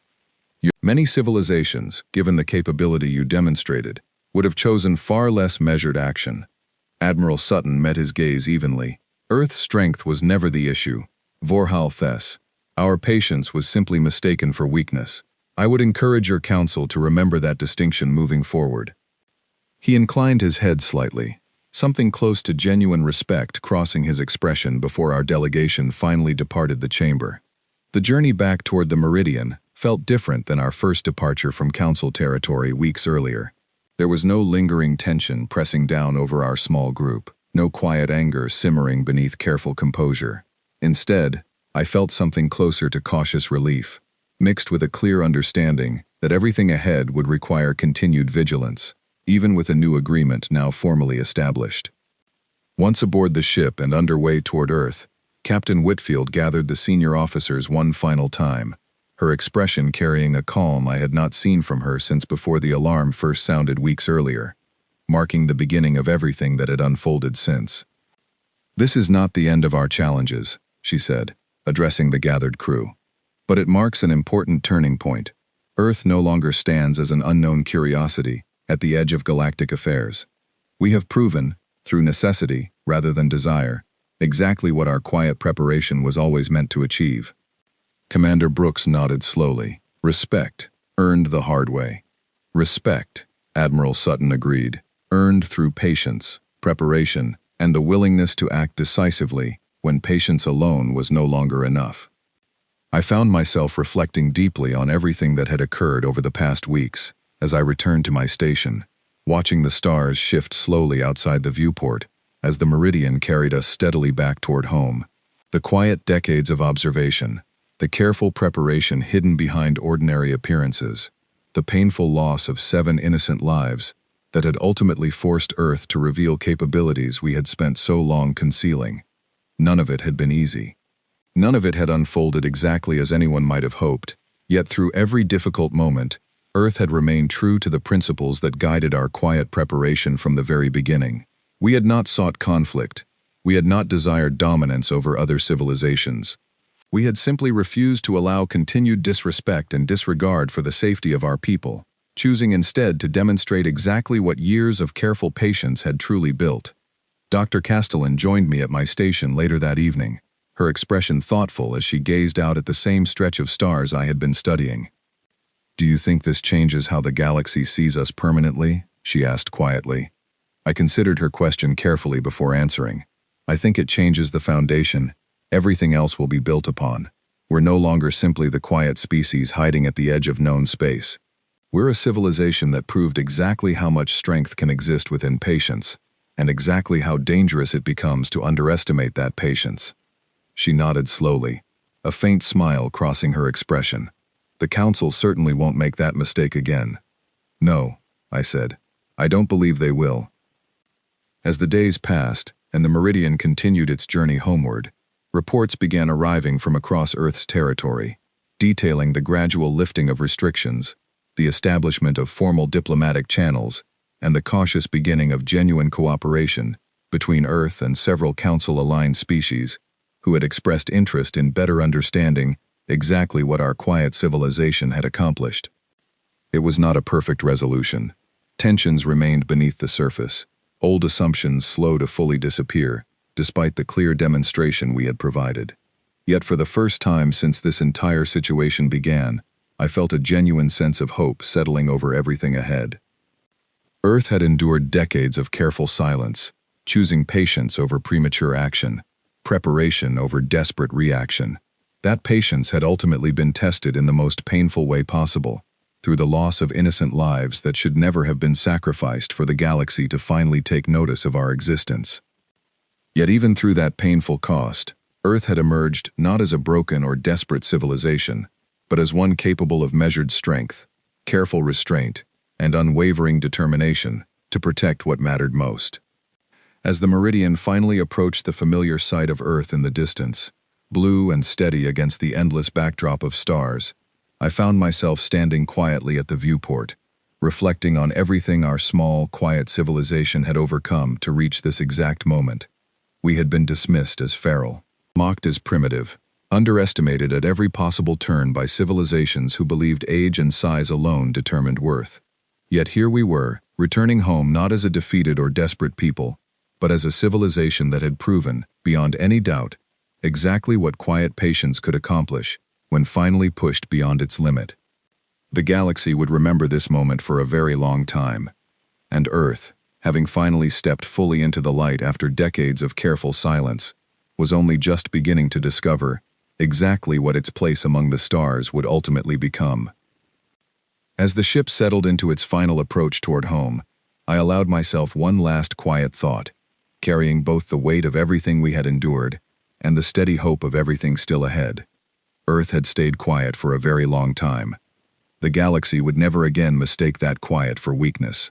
"Many civilizations, given the capability you demonstrated, would have chosen far less measured action." Admiral Sutton met his gaze evenly. "Earth's strength was never the issue, Vorhalthes. Our patience was simply mistaken for weakness. I would encourage your council to remember that distinction moving forward." He inclined his head slightly, something close to genuine respect crossing his expression before our delegation finally departed the chamber. The journey back toward the Meridian felt different than our first departure from council territory weeks earlier. There was no lingering tension pressing down over our small group, no quiet anger simmering beneath careful composure. Instead, I felt something closer to cautious relief, mixed with a clear understanding that everything ahead would require continued vigilance, even with a new agreement now formally established. Once aboard the ship and underway toward Earth, Captain Whitfield gathered the senior officers one final time, her expression carrying a calm I had not seen from her since before the alarm first sounded weeks earlier, marking the beginning of everything that had unfolded since. "This is not the end of our challenges," she said, addressing the gathered crew. "But it marks an important turning point. Earth no longer stands as an unknown curiosity at the edge of galactic affairs. We have proven, through necessity rather than desire, exactly what our quiet preparation was always meant to achieve." Commander Brooks nodded slowly. "Respect, earned the hard way." "Respect," Admiral Sutton agreed, "earned through patience, preparation, and the willingness to act decisively when patience alone was no longer enough." I found myself reflecting deeply on everything that had occurred over the past weeks as I returned to my station, watching the stars shift slowly outside the viewport as the Meridian carried us steadily back toward home. The quiet decades of observation, the careful preparation hidden behind ordinary appearances, the painful loss of 7 innocent lives that had ultimately forced Earth to reveal capabilities we had spent so long concealing. None of it had been easy. None of it had unfolded exactly as anyone might have hoped, yet through every difficult moment, Earth had remained true to the principles that guided our quiet preparation from the very beginning. We had not sought conflict. We had not desired dominance over other civilizations. We had simply refused to allow continued disrespect and disregard for the safety of our people, choosing instead to demonstrate exactly what years of careful patience had truly built. Dr. Castellan joined me at my station later that evening, her expression thoughtful as she gazed out at the same stretch of stars I had been studying. "Do you think this changes how the galaxy sees us permanently?" she asked quietly. I considered her question carefully before answering. "I think it changes the foundation. Everything else will be built upon. We're no longer simply the quiet species hiding at the edge of known space. We're a civilization that proved exactly how much strength can exist within patience, and exactly how dangerous it becomes to underestimate that patience." She nodded slowly, a faint smile crossing her expression. "The Council certainly won't make that mistake again." "No," I said. "I don't believe they will." As the days passed, and the Meridian continued its journey homeward, reports began arriving from across Earth's territory, detailing the gradual lifting of restrictions, the establishment of formal diplomatic channels, and the cautious beginning of genuine cooperation between Earth and several Council-aligned species who had expressed interest in better understanding exactly what our quiet civilization had accomplished. It was not a perfect resolution. Tensions remained beneath the surface, old assumptions slow to fully disappear, despite the clear demonstration we had provided. Yet for the first time since this entire situation began, I felt a genuine sense of hope settling over everything ahead. Earth had endured decades of careful silence, choosing patience over premature action, preparation over desperate reaction. That patience had ultimately been tested in the most painful way possible, through the loss of innocent lives that should never have been sacrificed for the galaxy to finally take notice of our existence. Yet even through that painful cost, Earth had emerged not as a broken or desperate civilization, but as one capable of measured strength, careful restraint, and unwavering determination to protect what mattered most. As the Meridian finally approached the familiar sight of Earth in the distance, blue and steady against the endless backdrop of stars, I found myself standing quietly at the viewport, reflecting on everything our small, quiet civilization had overcome to reach this exact moment. We had been dismissed as feral, mocked as primitive, underestimated at every possible turn by civilizations who believed age and size alone determined worth. Yet here we were, returning home not as a defeated or desperate people, but as a civilization that had proven, beyond any doubt, exactly what quiet patience could accomplish when finally pushed beyond its limit. The galaxy would remember this moment for a very long time, and Earth, having finally stepped fully into the light after decades of careful silence, was only just beginning to discover exactly what its place among the stars would ultimately become. As the ship settled into its final approach toward home, I allowed myself one last quiet thought, carrying both the weight of everything we had endured and the steady hope of everything still ahead. Earth had stayed quiet for a very long time. The galaxy would never again mistake that quiet for weakness.